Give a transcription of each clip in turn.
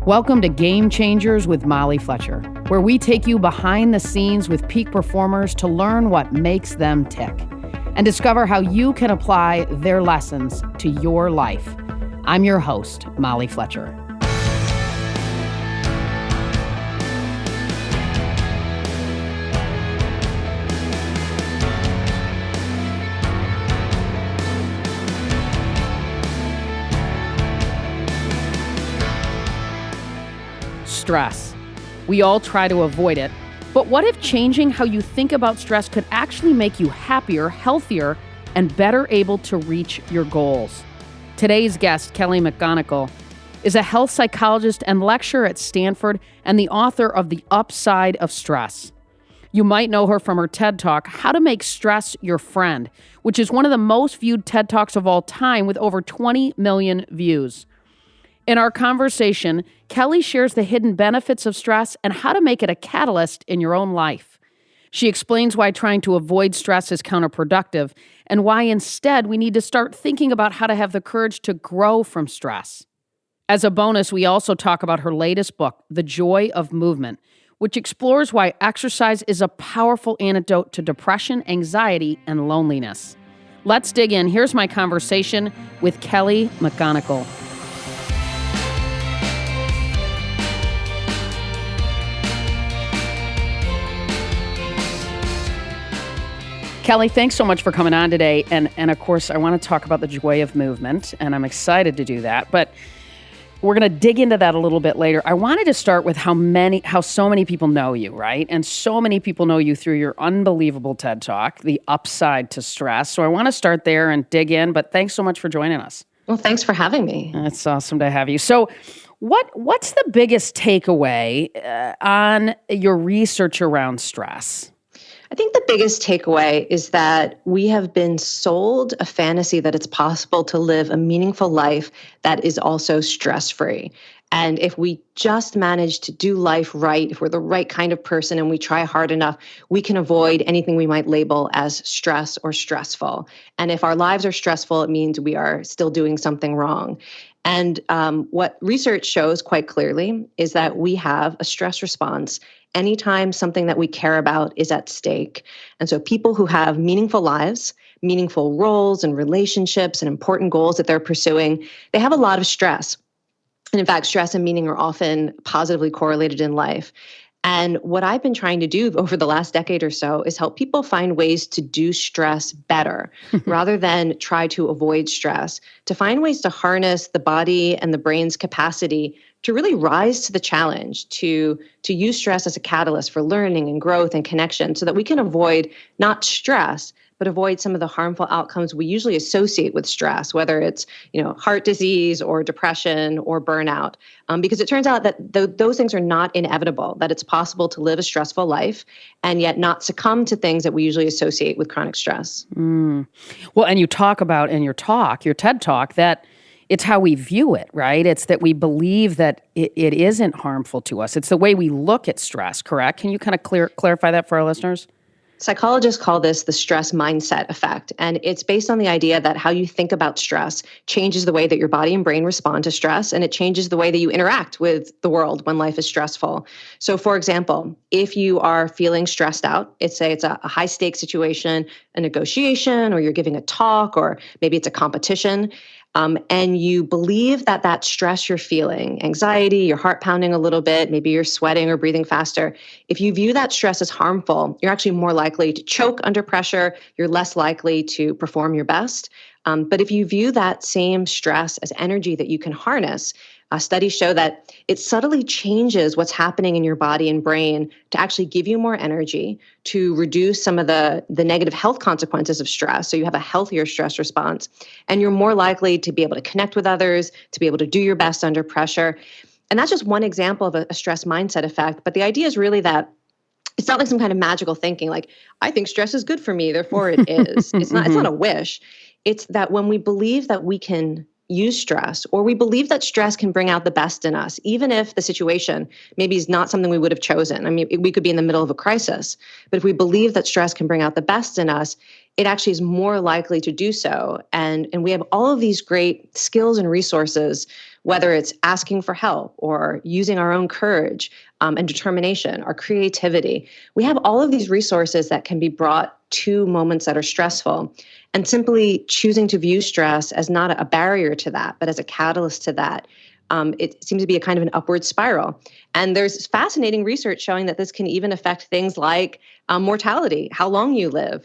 Welcome to Game Changers with Molly Fletcher, where we take you behind the scenes with peak performers to learn what makes them tick and discover how you can apply their lessons to your life. I'm your host, Molly Fletcher. Stress. We all try to avoid it, but what if changing how you think about stress could actually make you happier, healthier, and better able to reach your goals? Today's guest, Kelly McGonigal, is a health psychologist and lecturer at Stanford and the author of The Upside of Stress. You might know her from her TED Talk, How to Make Stress Your Friend, which is one of the most viewed TED Talks of all time with over 20 million views. In our conversation, Kelly shares the hidden benefits of stress and how to make it a catalyst in your own life. She explains why trying to avoid stress is counterproductive and why instead we need to start thinking about how to have the courage to grow from stress. As a bonus, we also talk about her latest book, The Joy of Movement, which explores why exercise is a powerful antidote to depression, anxiety, and loneliness. Let's dig in. Here's my conversation with Kelly McGonigal. Kelly, thanks so much for coming on today. And of course, I want to talk about the joy of movement, and I'm excited to do that. But we're going to dig into that a little bit later. I wanted to start with how so many people know you, right? And so many people know you through your unbelievable TED Talk, The Upside to Stress. So I want to start there and dig in, but thanks so much for joining us. Well, thanks for having me. It's awesome to have you. So what's the biggest takeaway on your research around stress? I think the biggest takeaway is that we have been sold a fantasy that it's possible to live a meaningful life that is also stress-free. And if we just manage to do life right, if we're the right kind of person and we try hard enough, we can avoid anything we might label as stress or stressful. And if our lives are stressful, it means we are still doing something wrong. And what research shows quite clearly is that we have a stress response anytime something that we care about is at stake. And so people who have meaningful lives, meaningful roles and relationships and important goals that they're pursuing, they have a lot of stress. And in fact, stress and meaning are often positively correlated in life. And what I've been trying to do over the last decade or so is help people find ways to do stress better rather than try to avoid stress, to find ways to harness the body and the brain's capacity to really rise to the challenge, to use stress as a catalyst for learning and growth and connection so that we can avoid not stress, but avoid some of the harmful outcomes we usually associate with stress, whether it's heart disease or depression or burnout, because it turns out that those things are not inevitable, that it's possible to live a stressful life and yet not succumb to things that we usually associate with chronic stress. Well, and you talk about in your TED Talk, that it's how we view it, right? It's that we believe that it isn't harmful to us. It's the way we look at stress, correct? Can you kind of clarify that for our listeners? Psychologists call this the stress mindset effect, and it's based on the idea that how you think about stress changes the way that your body and brain respond to stress, and it changes the way that you interact with the world when life is stressful. So, for example, if you are feeling stressed out, it's a high-stakes situation, a negotiation, or you're giving a talk, or maybe it's a competition, and you believe that stress you're feeling, anxiety, your heart pounding a little bit, maybe you're sweating or breathing faster. If you view that stress as harmful, you're actually more likely to choke under pressure. You're less likely to perform your best. But if you view that same stress as energy that you can harness, studies show that it subtly changes what's happening in your body and brain to actually give you more energy, to reduce some of the negative health consequences of stress. So you have a healthier stress response, and you're more likely to be able to connect with others, to be able to do your best under pressure. And that's just one example of a stress mindset effect. But the idea is really that it's not like some kind of magical thinking, like, I think stress is good for me, therefore it is. It's not a wish. It's that when we believe that we can use stress, or we believe that stress can bring out the best in us, even if the situation maybe is not something we would have chosen. I mean, we could be in the middle of a crisis, but if we believe that stress can bring out the best in us, it actually is more likely to do so. And we have all of these great skills and resources whether it's asking for help or using our own courage and determination, our creativity. We have all of these resources that can be brought to moments that are stressful. And simply choosing to view stress as not a barrier to that, but as a catalyst to that, it seems to be a kind of an upward spiral. And there's fascinating research showing that this can even affect things like mortality, how long you live,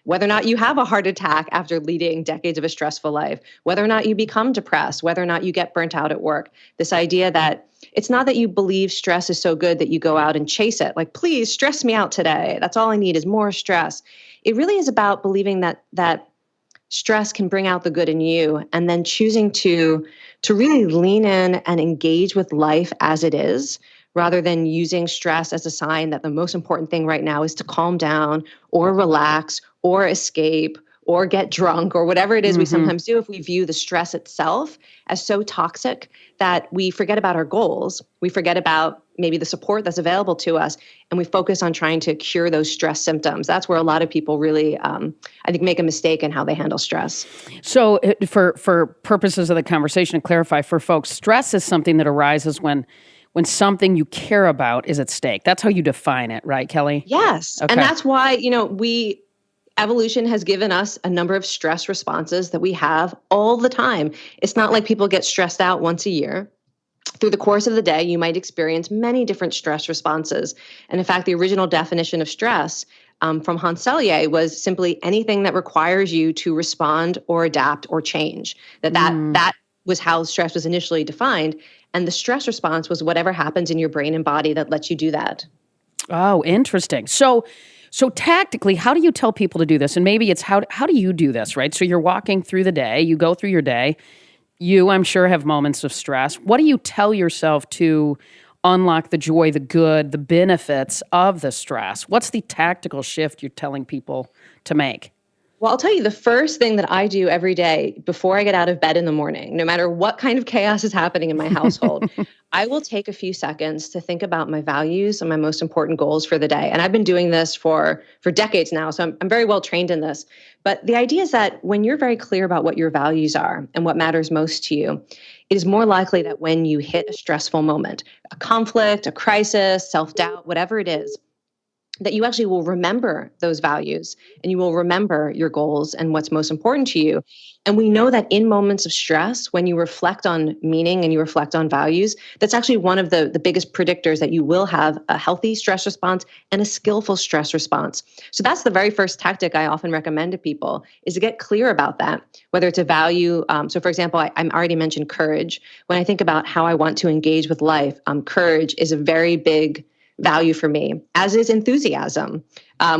whether or not you have a heart attack after leading decades of a stressful life, whether or not you become depressed, whether or not you get burnt out at work. This idea that it's not that you believe stress is so good that you go out and chase it, like, please stress me out today. That's all I need is more stress. It really is about believing that stress can bring out the good in you, and then choosing to really lean in and engage with life as it is, rather than using stress as a sign that the most important thing right now is to calm down or relax or escape or get drunk or whatever it is we sometimes do. If we view the stress itself as so toxic that we forget about our goals, we forget about maybe the support that's available to us, and we focus on trying to cure those stress symptoms. That's where a lot of people really, I think, make a mistake in how they handle stress. So for purposes of the conversation, to clarify for folks, stress is something that arises when something you care about is at stake. That's how you define it, right, Kelly? Yes. Okay. And that's why, evolution has given us a number of stress responses that we have all the time. It's not like people get stressed out once a year. Through the course of the day, you might experience many different stress responses. And in fact, the original definition of stress from Hans Selye was simply anything that requires you to respond or adapt or change. That was how stress was initially defined. And the stress response was whatever happens in your brain and body that lets you do that. Oh, interesting. So tactically, how do you tell people to do this? And maybe it's how do you do this, right? So you're walking through the day, you go through your day. You, I'm sure, have moments of stress. What do you tell yourself to unlock the joy, the good, the benefits of the stress? What's the tactical shift you're telling people to make? Well, I'll tell you, the first thing that I do every day before I get out of bed in the morning, no matter what kind of chaos is happening in my household, I will take a few seconds to think about my values and my most important goals for the day. And I've been doing this for decades now, so I'm very well trained in this. But the idea is that when you're very clear about what your values are and what matters most to you, it is more likely that when you hit a stressful moment, a conflict, a crisis, self-doubt, whatever it is, that you actually will remember those values and you will remember your goals and what's most important to you. And we know that in moments of stress, when you reflect on meaning and you reflect on values, that's actually one of the biggest predictors that you will have a healthy stress response and a skillful stress response. So that's the very first tactic I often recommend to people, is to get clear about that, whether it's a value. So for example, I already mentioned courage. When I think about how I want to engage with life, courage is a very big value for me, as is enthusiasm,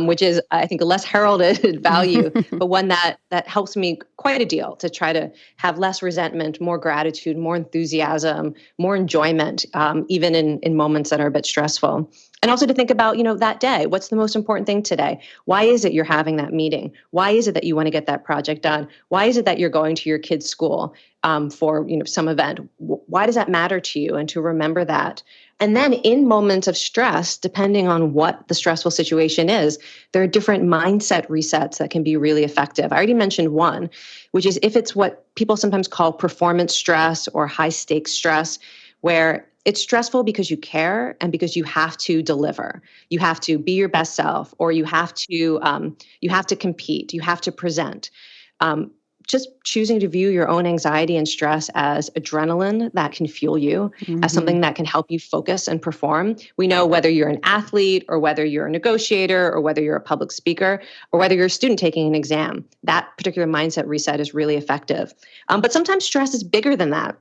which is, I think, a less heralded value, but one that helps me quite a deal to try to have less resentment, more gratitude, more enthusiasm, more enjoyment, even in moments that are a bit stressful. And also to think about, that day, what's the most important thing today? Why is it you're having that meeting? Why is it that you want to get that project done? Why is it that you're going to your kid's school for, some event? Why does that matter to you? And to remember that. And then in moments of stress, depending on what the stressful situation is, there are different mindset resets that can be really effective. I already mentioned one, which is if it's what people sometimes call performance stress or high stakes stress, where it's stressful because you care and because you have to deliver. You have to be your best self, or you have to compete. You have to present. Just choosing to view your own anxiety and stress as adrenaline that can fuel you, as something that can help you focus and perform. We know whether you're an athlete or whether you're a negotiator or whether you're a public speaker or whether you're a student taking an exam, that particular mindset reset is really effective. But sometimes stress is bigger than that,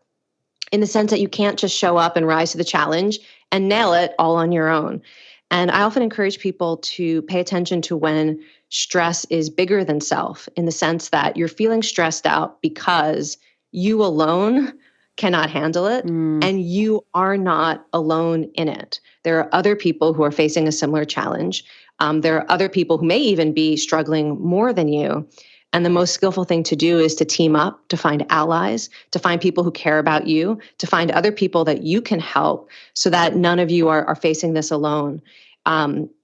in the sense that you can't just show up and rise to the challenge and nail it all on your own. And I often encourage people to pay attention to when stress is bigger than self, in the sense that you're feeling stressed out because you alone cannot handle it, and you are not alone in it. There are other people who are facing a similar challenge. There are other people who may even be struggling more than you. And the most skillful thing to do is to team up, to find allies, to find people who care about you, to find other people that you can help, so that none of you are facing this alone.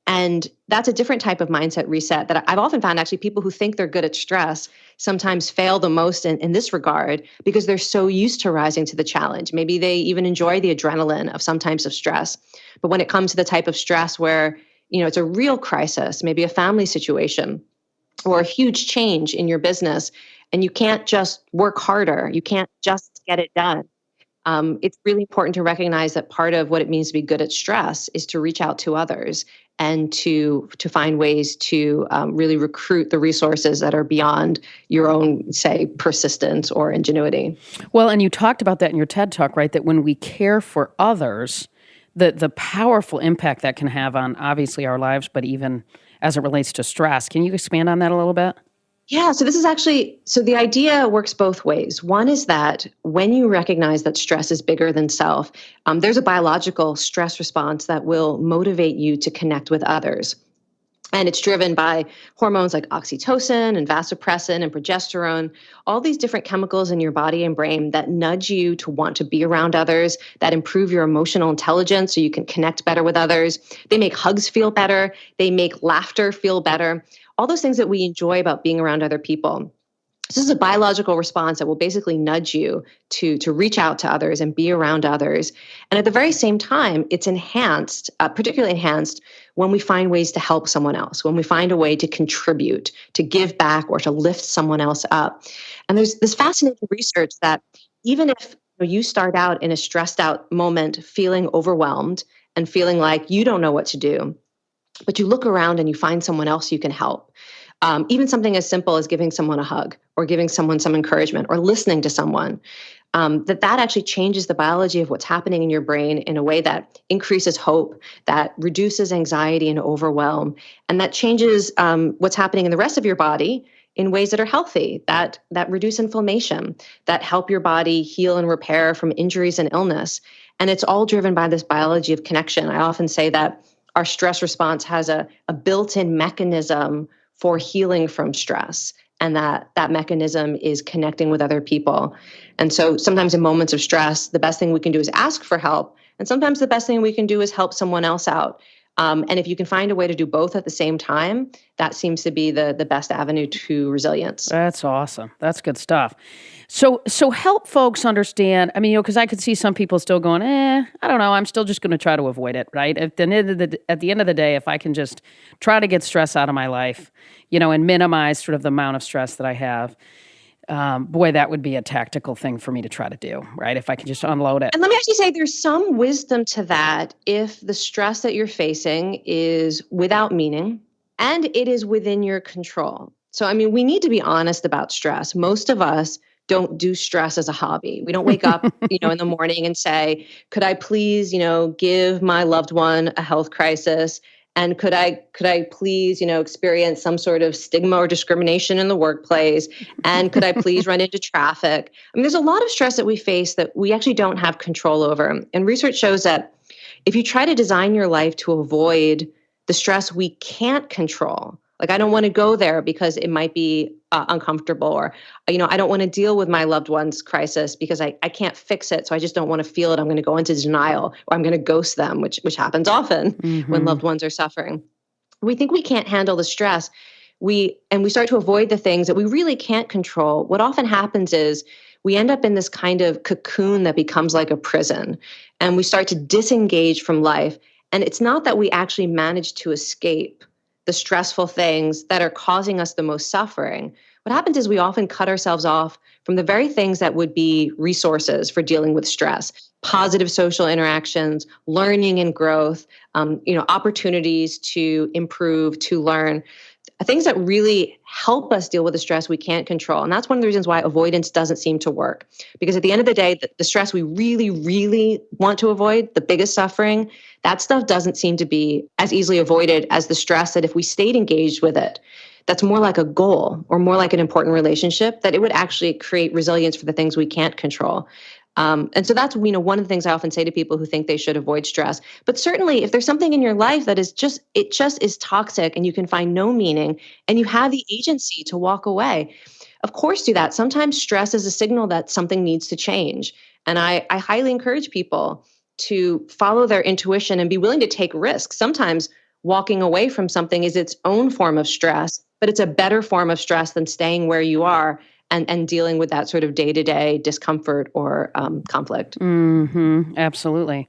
And that's a different type of mindset reset that I've often found actually people who think they're good at stress sometimes fail the most in this regard because they're so used to rising to the challenge. Maybe they even enjoy the adrenaline of some types of stress. But when it comes to the type of stress where, it's a real crisis, maybe a family situation or a huge change in your business, and you can't just work harder, you can't just get it done. It's really important to recognize that part of what it means to be good at stress is to reach out to others and to find ways to really recruit the resources that are beyond your own, say, persistence or ingenuity. Well, and you talked about that in your TED Talk, right? That when we care for others, the powerful impact that can have on obviously our lives, but even as it relates to stress. Can you expand on that a little bit? Yeah, so this is actually, so the idea works both ways. One is that when you recognize that stress is bigger than self, there's a biological stress response that will motivate you to connect with others. And it's driven by hormones like oxytocin and vasopressin and progesterone, all these different chemicals in your body and brain that nudge you to want to be around others, that improve your emotional intelligence so you can connect better with others. They make hugs feel better. They make laughter feel better. All those things that we enjoy about being around other people. This is a biological response that will basically nudge you to reach out to others and be around others. And at the very same time, it's enhanced, particularly enhanced when we find ways to help someone else, when we find a way to contribute, to give back, or to lift someone else up. And there's this fascinating research that even if you start out in a stressed out moment feeling overwhelmed and feeling like you don't know what to do, but you look around and you find someone else you can help. Even something as simple as giving someone a hug or giving someone some encouragement or listening to someone, that actually changes the biology of what's happening in your brain in a way that increases hope, that reduces anxiety and overwhelm, and that changes what's happening in the rest of your body in ways that are healthy, that reduce inflammation, that help your body heal and repair from injuries and illness. And it's all driven by this biology of connection. I often say that our stress response has a built-in mechanism for healing from stress. And that mechanism is connecting with other people. And so sometimes in moments of stress, the best thing we can do is ask for help. And sometimes the best thing we can do is help someone else out. And if you can find a way to do both at the same time, that seems to be the best avenue to resilience. That's awesome. That's good stuff. So help folks understand. I mean, because I could see some people still going, I don't know. I'm still just going to try to avoid it, right? At the end of the day, if I can just try to get stress out of my life, and minimize sort of the amount of stress that I have, boy, that would be a tactical thing for me to try to do, right? If I could just unload it. And let me actually say there's some wisdom to that if the stress that you're facing is without meaning and it is within your control. So, I mean, we need to be honest about stress. Most of us don't do stress as a hobby. We don't wake up, in the morning and say, could I please, give my loved one a health crisis? And could I please, experience some sort of stigma or discrimination in the workplace? And could I please run into traffic? I mean, there's a lot of stress that we face that we actually don't have control over. And research shows that if you try to design your life to avoid the stress we can't control, like I don't want to go there because it might be uncomfortable, or, I don't want to deal with my loved one's crisis because I can't fix it. So I just don't want to feel it. I'm going to go into denial, or I'm going to ghost them, which happens often when loved ones are suffering. We think we can't handle the stress. We start to avoid the things that we really can't control. What often happens is we end up in this kind of cocoon that becomes like a prison, and we start to disengage from life. And it's not that we actually manage to escape the stressful things that are causing us the most suffering. What happens is we often cut ourselves off from the very things that would be resources for dealing with stress: positive social interactions, learning and growth, opportunities to improve, to learn, things that really help us deal with the stress we can't control. And that's one of the reasons why avoidance doesn't seem to work. Because at the end of the day, the stress we really, really want to avoid, the biggest suffering, that stuff doesn't seem to be as easily avoided as the stress that if we stayed engaged with it, that's more like a goal or more like an important relationship, that it would actually create resilience for the things we can't control. And so that's, one of the things I often say to people who think they should avoid stress. But certainly if there's something in your life that is just is toxic and you can find no meaning and you have the agency to walk away, of course do that. Sometimes stress is a signal that something needs to change. And I highly encourage people to follow their intuition and be willing to take risks. Sometimes walking away from something is its own form of stress, but it's a better form of stress than staying where you are and dealing with that sort of day-to-day discomfort or conflict. Absolutely.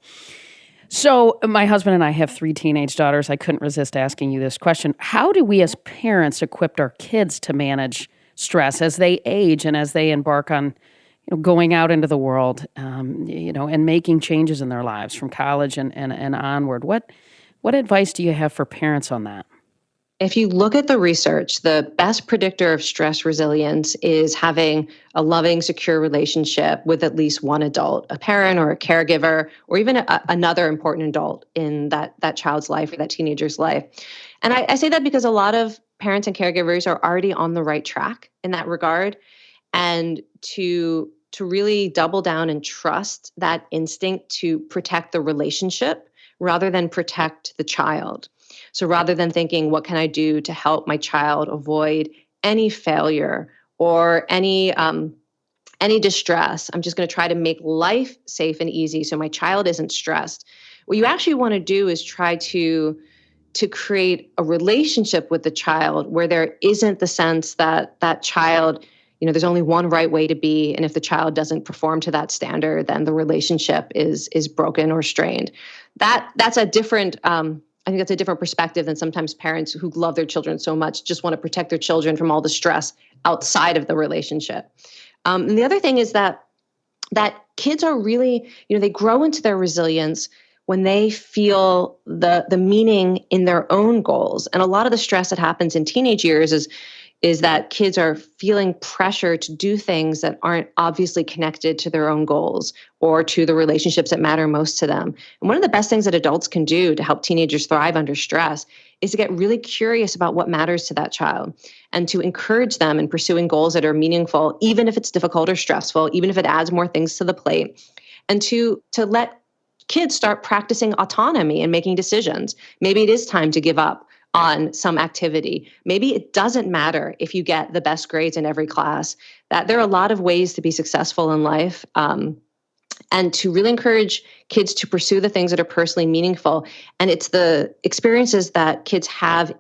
So, my husband and I have 3 teenage daughters. I couldn't resist asking you this question. How do we as parents equip our kids to manage stress as they age and as they embark on, going out into the world, and making changes in their lives from college and onward? What advice do you have for parents on that? If you look at the research, the best predictor of stress resilience is having a loving, secure relationship with at least one adult, a parent or a caregiver, or even another important adult in that child's life or that teenager's life. And I say that because a lot of parents and caregivers are already on the right track in that regard. And to really double down and trust that instinct to protect the relationship rather than protect the child. So rather than thinking, what can I do to help my child avoid any failure or any distress? I'm just going to try to make life safe and easy so my child isn't stressed. What you actually want to do is try to create a relationship with the child where there isn't the sense that that child, there's only one right way to be, and if the child doesn't perform to that standard, then the relationship is broken or strained. That's a different I think that's a different perspective than sometimes parents who love their children so much just want to protect their children from all the stress outside of the relationship. And the other thing is that kids are really, they grow into their resilience when they feel the meaning in their own goals. And a lot of the stress that happens in teenage years is that kids are feeling pressure to do things that aren't obviously connected to their own goals or to the relationships that matter most to them. And one of the best things that adults can do to help teenagers thrive under stress is to get really curious about what matters to that child and to encourage them in pursuing goals that are meaningful, even if it's difficult or stressful, even if it adds more things to the plate, and to let kids start practicing autonomy and making decisions. Maybe it is time to give up on some activity. Maybe it doesn't matter if you get the best grades in every class, that there are a lot of ways to be successful in life, and to really encourage kids to pursue the things that are personally meaningful. And it's the experiences that kids have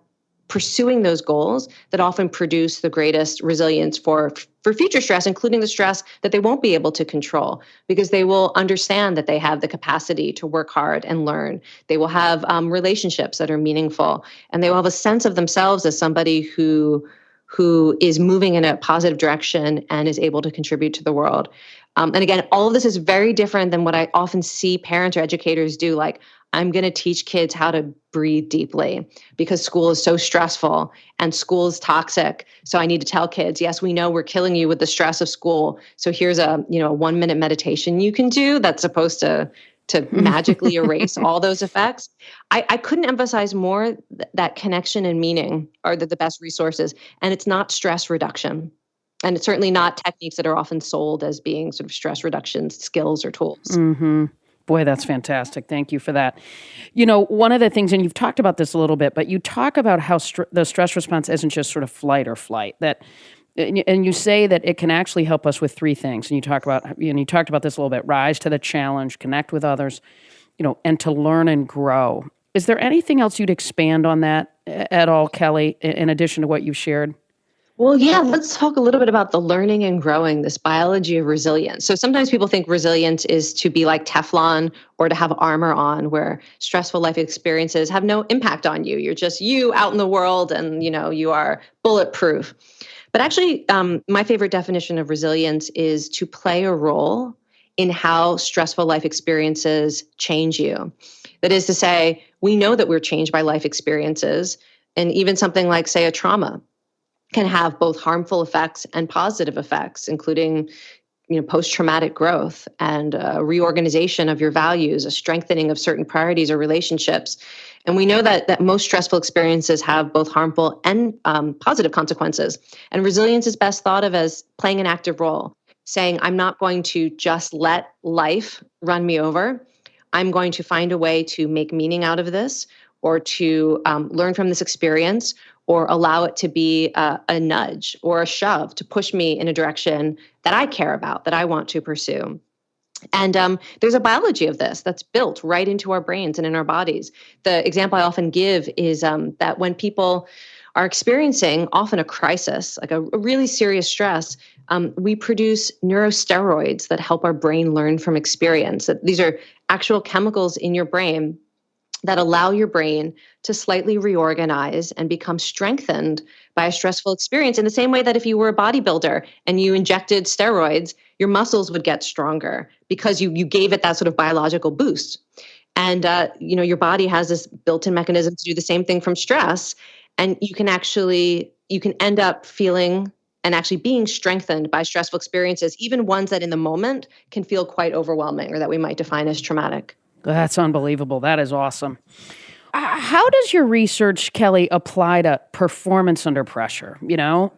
pursuing those goals that often produce the greatest resilience for future stress, including the stress that they won't be able to control, because they will understand that they have the capacity to work hard and learn. They will have relationships that are meaningful, and they will have a sense of themselves as somebody who is moving in a positive direction and is able to contribute to the world. And again, all of this is very different than what I often see parents or educators do. Like, I'm going to teach kids how to breathe deeply because school is so stressful and school is toxic. So I need to tell kids, yes, we know we're killing you with the stress of school. So here's a 1-minute meditation you can do that's supposed to magically erase all those effects. I couldn't emphasize more that connection and meaning are the best resources. And it's not stress reduction. And it's certainly not techniques that are often sold as being sort of stress reduction skills or tools. Boy, that's fantastic. Thank you for that. One of the things, and you've talked about this a little bit, but you talk about how the stress response isn't just sort of flight or flight. And you say that it can actually help us with 3 things. And you talked about this a little bit: rise to the challenge, connect with others, and to learn and grow. Is there anything else you'd expand on that at all, Kelly, in addition to what you've shared? Well, yeah, let's talk a little bit about the learning and growing, this biology of resilience. So sometimes people think resilience is to be like Teflon or to have armor on, where stressful life experiences have no impact on you. You're just you out in the world and, you are bulletproof. But actually, my favorite definition of resilience is to play a role in how stressful life experiences change you. That is to say, we know that we're changed by life experiences, and even something like, say, a trauma can have both harmful effects and positive effects, including post-traumatic growth and reorganization of your values, a strengthening of certain priorities or relationships. And we know that most stressful experiences have both harmful and positive consequences. And resilience is best thought of as playing an active role, saying, I'm not going to just let life run me over. I'm going to find a way to make meaning out of this, or to learn from this experience, or allow it to be a nudge or a shove to push me in a direction that I care about, that I want to pursue. And there's a biology of this that's built right into our brains and in our bodies. The example I often give is that when people are experiencing often a crisis, like a really serious stress, we produce neurosteroids that help our brain learn from experience. That these are actual chemicals in your brain that allow your brain to slightly reorganize and become strengthened by a stressful experience in the same way that if you were a bodybuilder and you injected steroids, your muscles would get stronger because you gave it that sort of biological boost. And your body has this built-in mechanism to do the same thing from stress, and you can end up feeling and actually being strengthened by stressful experiences, even ones that in the moment can feel quite overwhelming or that we might define as traumatic. That's unbelievable. That is awesome. How does your research, Kelly, apply to performance under pressure?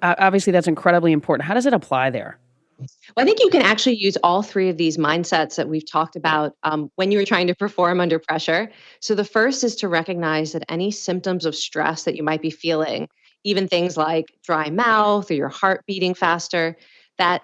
Obviously that's incredibly important. How does it apply there? Well, I think you can actually use all three of these mindsets that we've talked about when you were trying to perform under pressure. So the first is to recognize that any symptoms of stress that you might be feeling, even things like dry mouth or your heart beating faster, that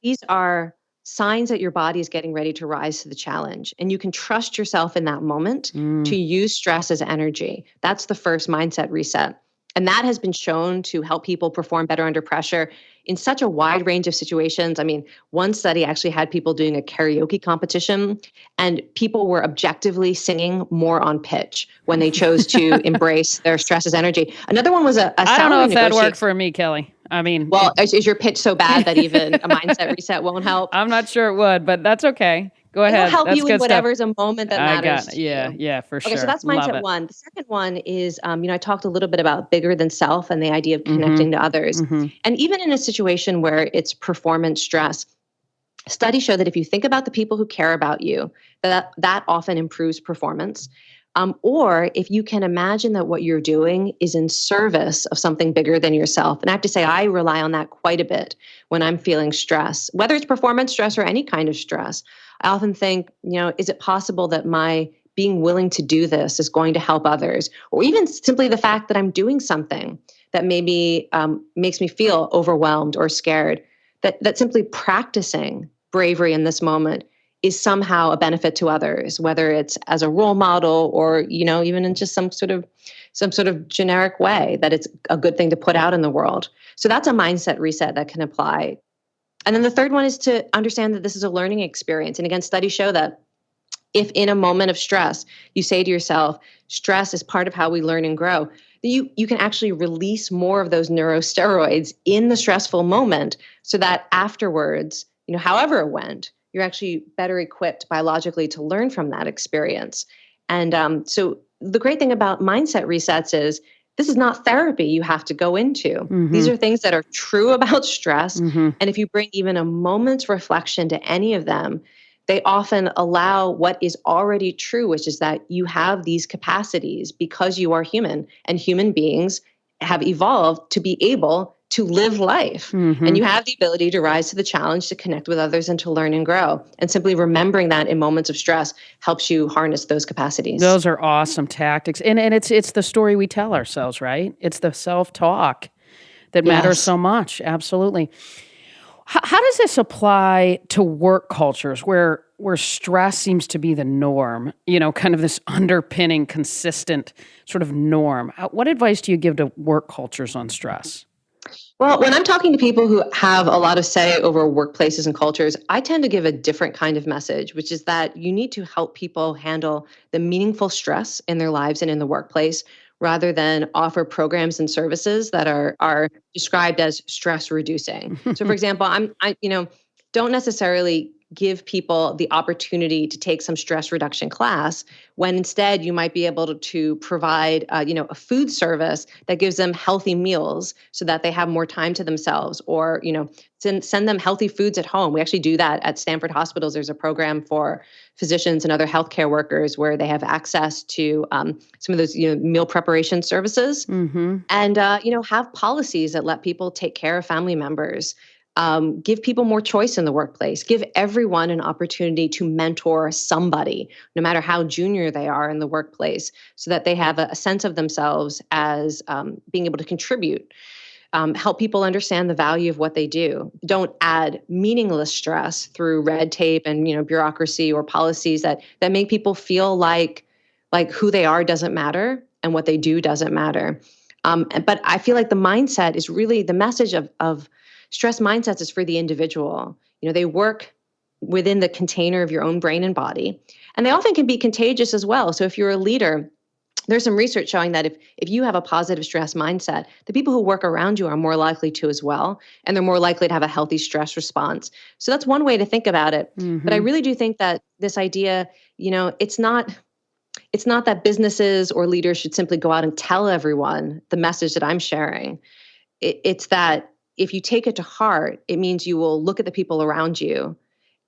these are signs that your body is getting ready to rise to the challenge. And you can trust yourself in that moment to use stress as energy. That's the first mindset reset. And that has been shown to help people perform better under pressure in such a wide range of situations. I mean, one study actually had people doing a karaoke competition, and people were objectively singing more on pitch when they chose to embrace their stress as energy. Another one was a I don't know salary if that worked negotiation. for me, Kelly. I mean, Well, is your pitch so bad that even a mindset reset won't help? I'm not sure it would, but that's okay. Go It'll ahead. help That's you in good stuff. whatever's a moment that I matters got it. to Yeah, you. yeah, for Okay, so sure. that's Love mindset it. one. The second one is, I talked a little bit about bigger than self and the idea of Mm-hmm. connecting to others. Mm-hmm. And even in a situation where it's performance stress, studies show that if you think about the people who care about you, that often improves performance. Or if you can imagine that what you're doing is in service of something bigger than yourself. And I have to say, I rely on that quite a bit when I'm feeling stress, whether it's performance stress or any kind of stress. I often think, is it possible that my being willing to do this is going to help others? Or even simply the fact that I'm doing something that maybe makes me feel overwhelmed or scared, that simply practicing bravery in this moment is somehow a benefit to others, whether it's as a role model or even in just some sort of generic way that it's a good thing to put out in the world. So that's a mindset reset that can apply. And then the third one is to understand that this is a learning experience. And again, studies show that if in a moment of stress you say to yourself, stress is part of how we learn and grow, you can actually release more of those neurosteroids in the stressful moment so that afterwards, however it went, you're actually better equipped biologically to learn from that experience. And so the great thing about mindset resets is this is not therapy you have to go into. Mm-hmm. These are things that are true about stress. Mm-hmm. And if you bring even a moment's reflection to any of them, they often allow what is already true, which is that you have these capacities because you are human, and human beings have evolved to be able to live life. Mm-hmm. And you have the ability to rise to the challenge, to connect with others, and to learn and grow. And simply remembering that in moments of stress helps you harness those capacities. Those are awesome tactics. And it's the story we tell ourselves, right? It's the self-talk that matters so much. Absolutely. How does this apply to work cultures where stress seems to be the norm, kind of this underpinning, consistent sort of norm? What advice do you give to work cultures on stress? Well, when I'm talking to people who have a lot of say over workplaces and cultures, I tend to give a different kind of message, which is that you need to help people handle the meaningful stress in their lives and in the workplace rather than offer programs and services that are described as stress reducing. So for example, I don't necessarily give people the opportunity to take some stress reduction class when instead you might be able to provide a food service that gives them healthy meals so that they have more time to themselves, or send them healthy foods at home. We actually do that at Stanford hospitals. There's a program for physicians and other healthcare workers where they have access to some of those meal preparation services. Mm-hmm. And have policies that let people take care of family members. Give people more choice in the workplace. Give everyone an opportunity to mentor somebody, no matter how junior they are in the workplace, so that they have a sense of themselves as being able to contribute. Help people understand the value of what they do. Don't add meaningless stress through red tape and bureaucracy or policies that make people feel like who they are doesn't matter and what they do doesn't matter. But I feel like the mindset is really the message of stress mindsets is for the individual. They work within the container of your own brain and body, and they often can be contagious as well. So if you're a leader, there's some research showing that if you have a positive stress mindset, the people who work around you are more likely to as well, and they're more likely to have a healthy stress response. So that's one way to think about it. But I really do think that this idea, it's not that businesses or leaders should simply go out and tell everyone the message that I'm sharing. It's that if you take it to heart, it means you will look at the people around you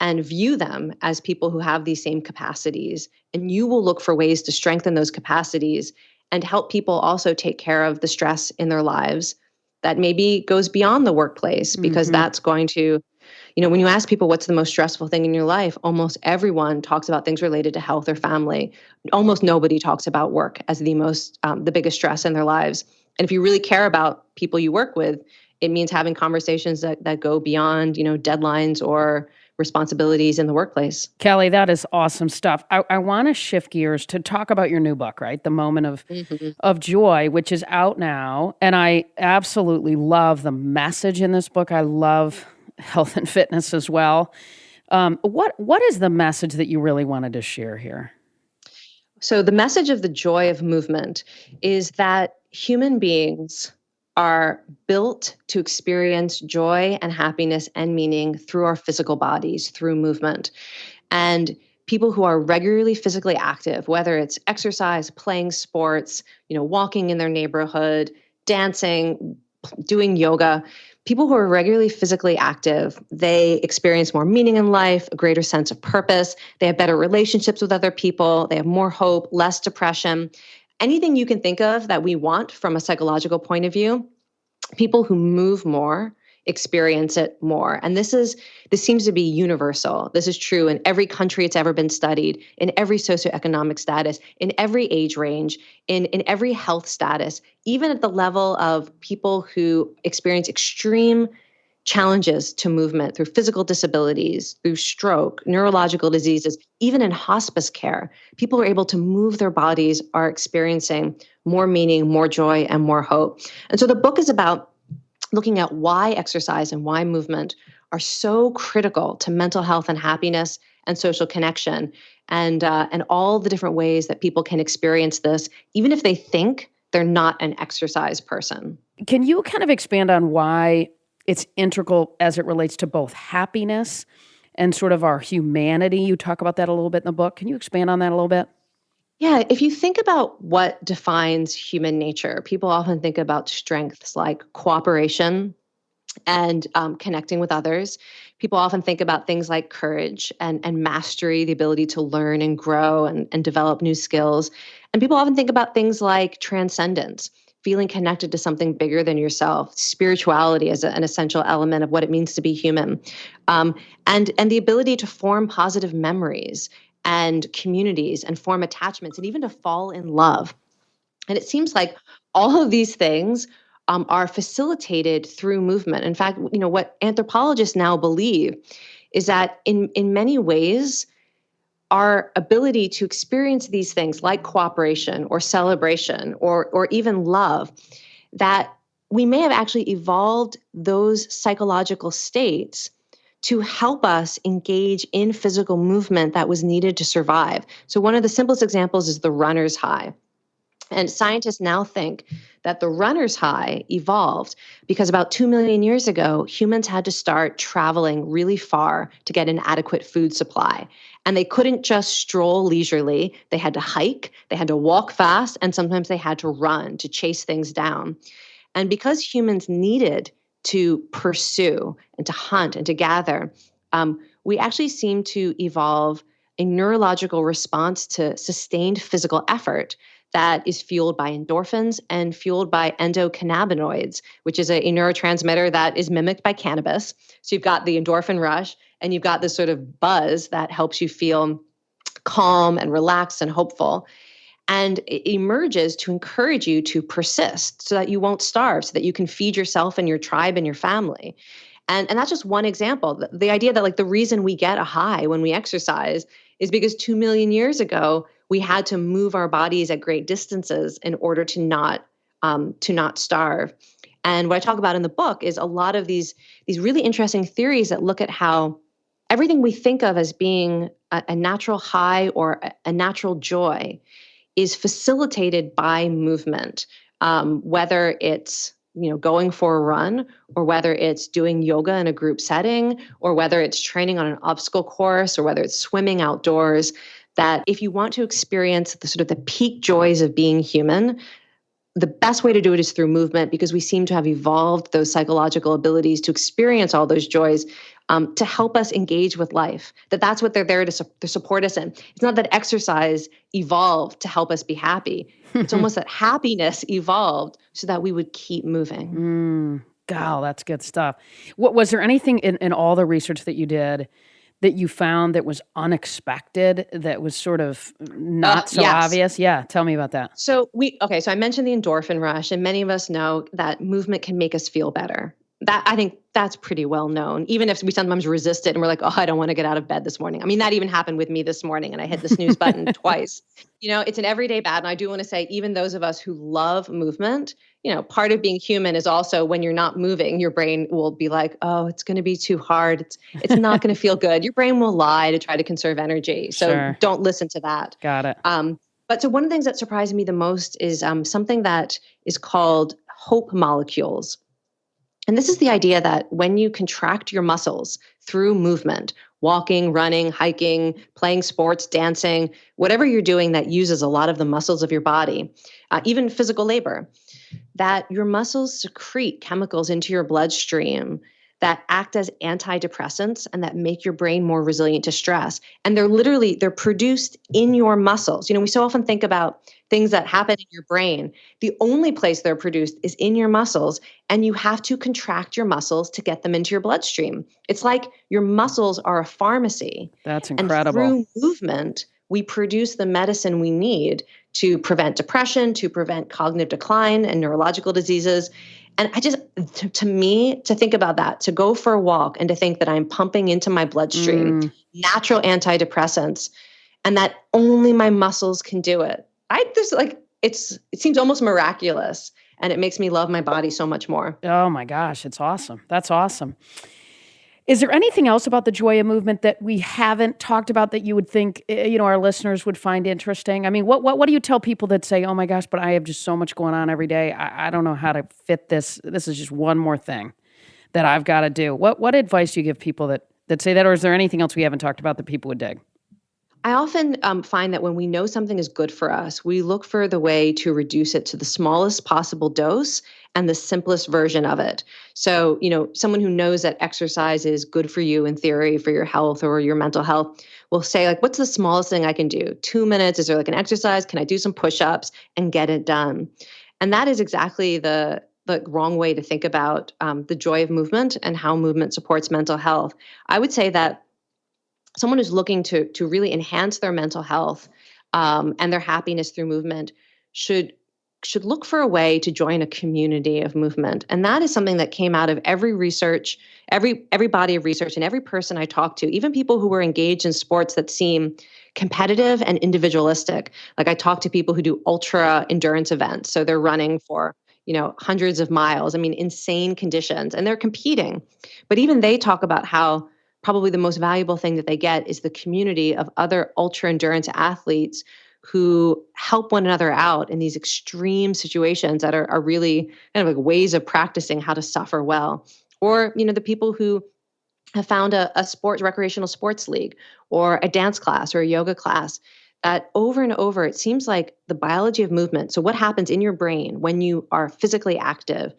and view them as people who have these same capacities. And you will look for ways to strengthen those capacities and help people also take care of the stress in their lives that maybe goes beyond the workplace, because that's going to, when you ask people what's the most stressful thing in your life, almost everyone talks about things related to health or family. Almost nobody talks about work as the biggest stress in their lives. And if you really care about people you work with, it means having conversations that go beyond, deadlines or responsibilities in the workplace. Kelly, that is awesome stuff. I want to shift gears to talk about your new book, right? The Moment of Joy, which is out now. And I absolutely love the message in this book. I love health and fitness as well. What is the message that you really wanted to share here? So the message of the joy of movement is that human beings are built to experience joy and happiness and meaning through our physical bodies, through movement. And people who are regularly physically active, whether it's exercise, playing sports, walking in their neighborhood, dancing, doing yoga, people who are regularly physically active, they experience more meaning in life, a greater sense of purpose. They have better relationships with other people. They have more hope, less depression. Anything you can think of that we want from a psychological point of view, people who move more experience it more. And this seems to be universal. This is true in every country it's ever been studied, in every socioeconomic status, in every age range, in every health status, even at the level of people who experience extreme challenges to movement through physical disabilities, through stroke, neurological diseases, even in hospice care. People who are able to move their bodies are experiencing more meaning, more joy, and more hope. And so the book is about looking at why exercise and why movement are so critical to mental health and happiness and social connection, and all the different ways that people can experience this, even if they think they're not an exercise person. Can you kind of expand on why it's integral as it relates to both happiness and sort of our humanity? You talk about that a little bit in the book. Can you expand on that a little bit? Yeah, if you think about what defines human nature, people often think about strengths like cooperation and connecting with others. People often think about things like courage and mastery, the ability to learn and grow and develop new skills. And people often think about things like transcendence, feeling connected to something bigger than yourself, spirituality as an essential element of what it means to be human, and the ability to form positive memories and communities and form attachments and even to fall in love. And it seems like all of these things are facilitated through movement. In fact, what anthropologists now believe is that in many ways, our ability to experience these things like cooperation or celebration or even love, that we may have actually evolved those psychological states to help us engage in physical movement that was needed to survive. So one of the simplest examples is the runner's high. And scientists now think that the runner's high evolved because about 2 million years ago, humans had to start traveling really far to get an adequate food supply. And they couldn't just stroll leisurely. They had to hike, they had to walk fast, and sometimes they had to run to chase things down. And because humans needed to pursue and to hunt and to gather, we actually seem to evolve a neurological response to sustained physical effort that is fueled by endorphins and fueled by endocannabinoids, which is a neurotransmitter that is mimicked by cannabis. So you've got the endorphin rush and you've got this sort of buzz that helps you feel calm and relaxed and hopeful. And it emerges to encourage you to persist so that you won't starve, so that you can feed yourself and your tribe and your family. And that's just one example. The idea that like the reason we get a high when we exercise is because 2 million years ago we had to move our bodies at great distances in order to not starve. And what I talk about in the book is a lot of these really interesting theories that look at how everything we think of as being a natural high or a natural joy is facilitated by movement, whether it's going for a run, or whether it's doing yoga in a group setting, or whether it's training on an obstacle course, or whether it's swimming outdoors. That if you want to experience the sort of the peak joys of being human, the best way to do it is through movement, because we seem to have evolved those psychological abilities to experience all those joys, to help us engage with life. That's what they're there to support us in. It's not that exercise evolved to help us be happy. It's almost that happiness evolved so that we would keep moving. God, that's good stuff. What was there anything in all the research that you did that you found that was unexpected, that was sort of not so Yes. obvious? Yeah, tell me about that. So I mentioned the endorphin rush, and many of us know that movement can make us feel better. That I think that's pretty well known, even if we sometimes resist it and we're like, oh, I don't want to get out of bed this morning. I mean, that even happened with me this morning, and I hit the snooze button twice. It's an everyday battle. And I do want to say, even those of us who love movement, part of being human is also when you're not moving, your brain will be like, oh, it's going to be too hard. It's not going to feel good. Your brain will lie to try to conserve energy. So Sure. Don't listen to that. Got it. But so one of the things that surprised me the most is something that is called hope molecules. And this is the idea that when you contract your muscles through movement, walking, running, hiking, playing sports, dancing, whatever you're doing that uses a lot of the muscles of your body, even physical labor, that your muscles secrete chemicals into your bloodstream that act as antidepressants and that make your brain more resilient to stress. And they're produced in your muscles. We so often think about things that happen in your brain. The only place they're produced is in your muscles, and you have to contract your muscles to get them into your bloodstream. It's like your muscles are a pharmacy. That's incredible. And through movement, we produce the medicine we need to prevent depression, to prevent cognitive decline and neurological diseases. And to me, to think about that, to go for a walk and to think that I'm pumping into my bloodstream natural antidepressants, and that only my muscles can do it. It seems almost miraculous, and it makes me love my body so much more. Oh my gosh, it's awesome. That's awesome. Is there anything else about the joy of movement that we haven't talked about that you would think, our listeners would find interesting? I mean, what do you tell people that say, oh my gosh, but I have just so much going on every day. I don't know how to fit this. This is just one more thing that I've got to do. What advice do you give people that say that, or is there anything else we haven't talked about that people would dig? I often find that when we know something is good for us, we look for the way to reduce it to the smallest possible dose and the simplest version of it. So, someone who knows that exercise is good for you in theory, for your health or your mental health, will say, like, what's the smallest thing I can do? 2 minutes? Is there like an exercise? Can I do some push-ups and get it done? And that is exactly the wrong way to think about the joy of movement and how movement supports mental health. I would say that someone who's looking to really enhance their mental health and their happiness through movement should look for a way to join a community of movement. And that is something that came out of every research, every body of research, and every person I talked to, even people who were engaged in sports that seem competitive and individualistic. Like I talked to people who do ultra endurance events. So they're running for hundreds of miles. I mean, insane conditions, and they're competing. But even they talk about how probably the most valuable thing that they get is the community of other ultra endurance athletes who help one another out in these extreme situations that are really kind of like ways of practicing how to suffer well. Or, the people who have found a recreational sports league or a dance class or a yoga class that over and over, it seems like the biology of movement. So what happens in your brain when you are physically active,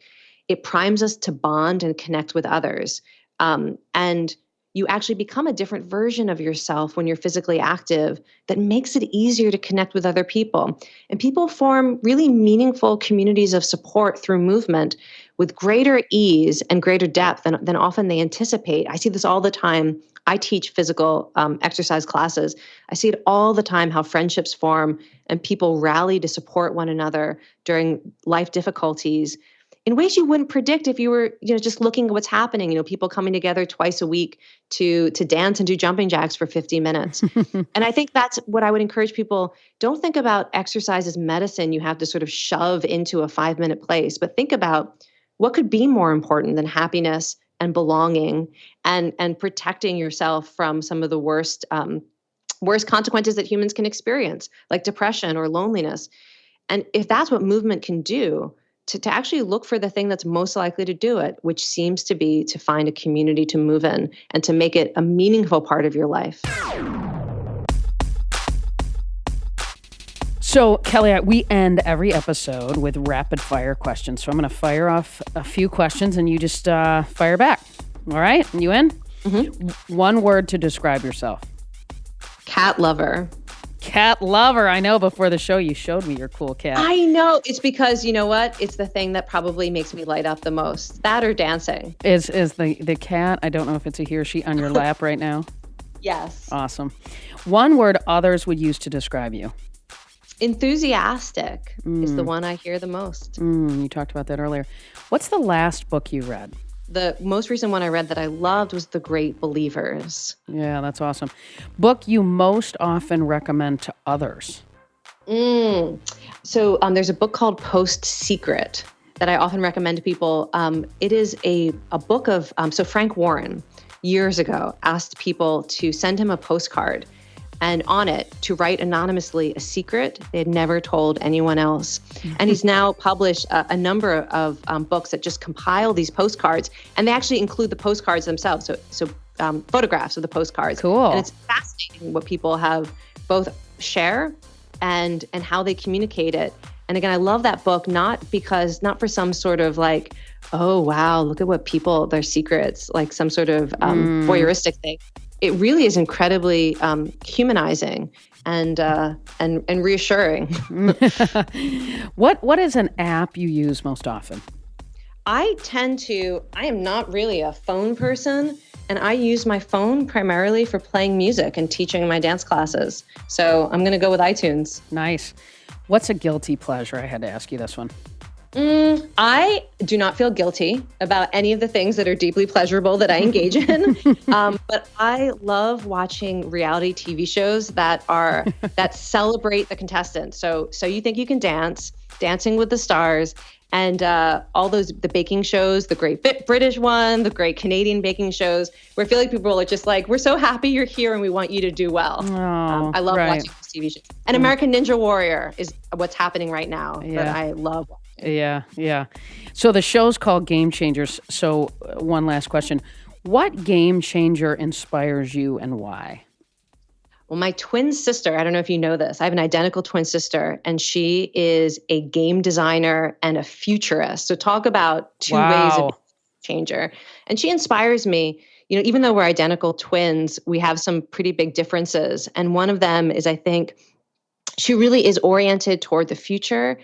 it primes us to bond and connect with others. And you actually become a different version of yourself when you're physically active that makes it easier to connect with other people. And people form really meaningful communities of support through movement with greater ease and greater depth than often they anticipate. I see this all the time. I teach physical exercise classes. I see it all the time how friendships form and people rally to support one another during life difficulties in ways you wouldn't predict if you were, just looking at what's happening. People coming together twice a week to dance and do jumping jacks for 50 minutes. And I think that's what I would encourage people. Don't think about exercise as medicine you have to sort of shove into a 5-minute place, but think about what could be more important than happiness and belonging and protecting yourself from some of the worst consequences that humans can experience, like depression or loneliness. And if that's what movement can do, to actually look for the thing that's most likely to do it, which seems to be to find a community to move in and to make it a meaningful part of your life. So, Kelly, we end every episode with rapid fire questions. So I'm going to fire off a few questions and you just fire back. All right? You in? Mm-hmm. One word to describe yourself. Cat lover. Cat lover. I know before the show you showed me your cool cat. I know. It's because, you know what? It's the thing that probably makes me light up the most. That or dancing. Is the cat, I don't know if it's a he or she, on your lap right now? Yes. Awesome. One word others would use to describe you. Enthusiastic is the one I hear the most. You talked about that earlier. What's the last book you read? The most recent one I read that I loved was The Great Believers. Yeah, that's awesome. Book you most often recommend to others? So there's a book called Post Secret that I often recommend to people. It is a book of, so Frank Warren years ago asked people to send him a postcard and on it to write anonymously a secret they had never told anyone else. And he's now published a number of books that just compile these postcards, and they actually include the postcards themselves. So photographs of the postcards. Cool. And it's fascinating what people have both share and how they communicate it. And again, I love that book, not for some sort of like, oh, wow, look at what people, their secrets, like some sort of voyeuristic thing. It really is incredibly humanizing and reassuring. What is an app you use most often? I am not really a phone person, and I use my phone primarily for playing music and teaching my dance classes. So I'm going to go with iTunes. Nice. What's a guilty pleasure? I had to ask you this one. I do not feel guilty about any of the things that are deeply pleasurable that I engage in. But I love watching reality TV shows that celebrate the contestants. So You Think You Can Dance, Dancing with the Stars, and all the baking shows, the Great British one, the Great Canadian baking shows, where I feel like people are just like, we're so happy you're here and we want you to do well. I love watching these TV shows. And American Ninja Warrior is what's happening right now that I love watching. Yeah. So the show's called Game Changers. So one last question. What game changer inspires you and why? Well, my twin sister, I don't know if you know this, I have an identical twin sister, and she is a game designer and a futurist. So talk about two ways of changer. And she inspires me. Even though we're identical twins, we have some pretty big differences. And one of them is, I think, she really is oriented toward the future.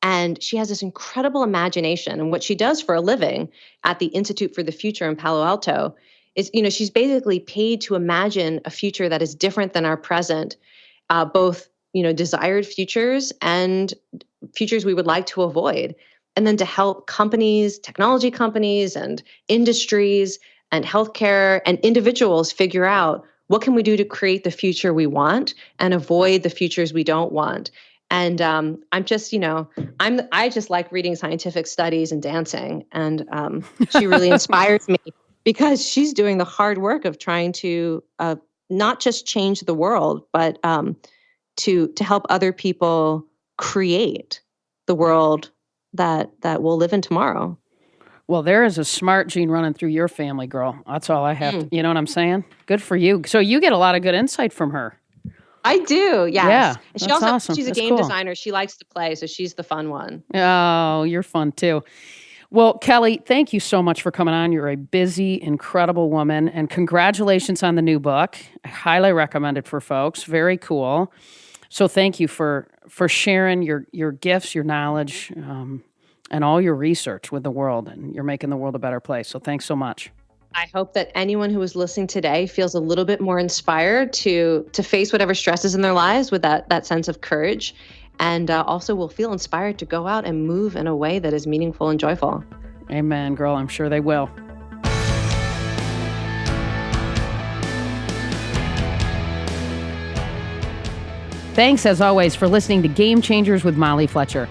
And she has this incredible imagination. And what she does for a living at the Institute for the Future in Palo Alto is, she's basically paid to imagine a future that is different than our present, both, desired futures and futures we would like to avoid. And then to help companies, technology companies and industries and healthcare and individuals figure out what can we do to create the future we want and avoid the futures we don't want. And I'm just, I just like reading scientific studies and dancing. And she really inspires me because she's doing the hard work of trying to not just change the world, but to help other people create the world that we'll live in tomorrow. Well, there is a smart gene running through your family, girl. That's all I have. You know what I'm saying? Good for you. So you get a lot of good insight from her. I do, yes. Yeah, and she also awesome. She's a game designer. She likes to play, so she's the fun one. Oh, you're fun too. Well, Kelly, thank you so much for coming on. You're a busy, incredible woman, and congratulations on the new book. I highly recommend it for folks. Very cool. So thank you for sharing your gifts, your knowledge, and all your research with the world, and you're making the world a better place. So thanks so much. I hope that anyone who is listening today feels a little bit more inspired to face whatever stresses in their lives with that sense of courage, and also will feel inspired to go out and move in a way that is meaningful and joyful. Amen, girl. I'm sure they will. Thanks, as always, for listening to Game Changers with Molly Fletcher.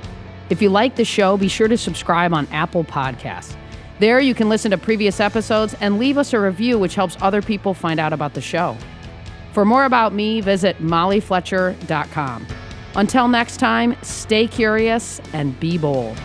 If you like the show, be sure to subscribe on Apple Podcasts. There you can listen to previous episodes and leave us a review, which helps other people find out about the show. For more about me, visit mollyfletcher.com. Until next time, stay curious and be bold.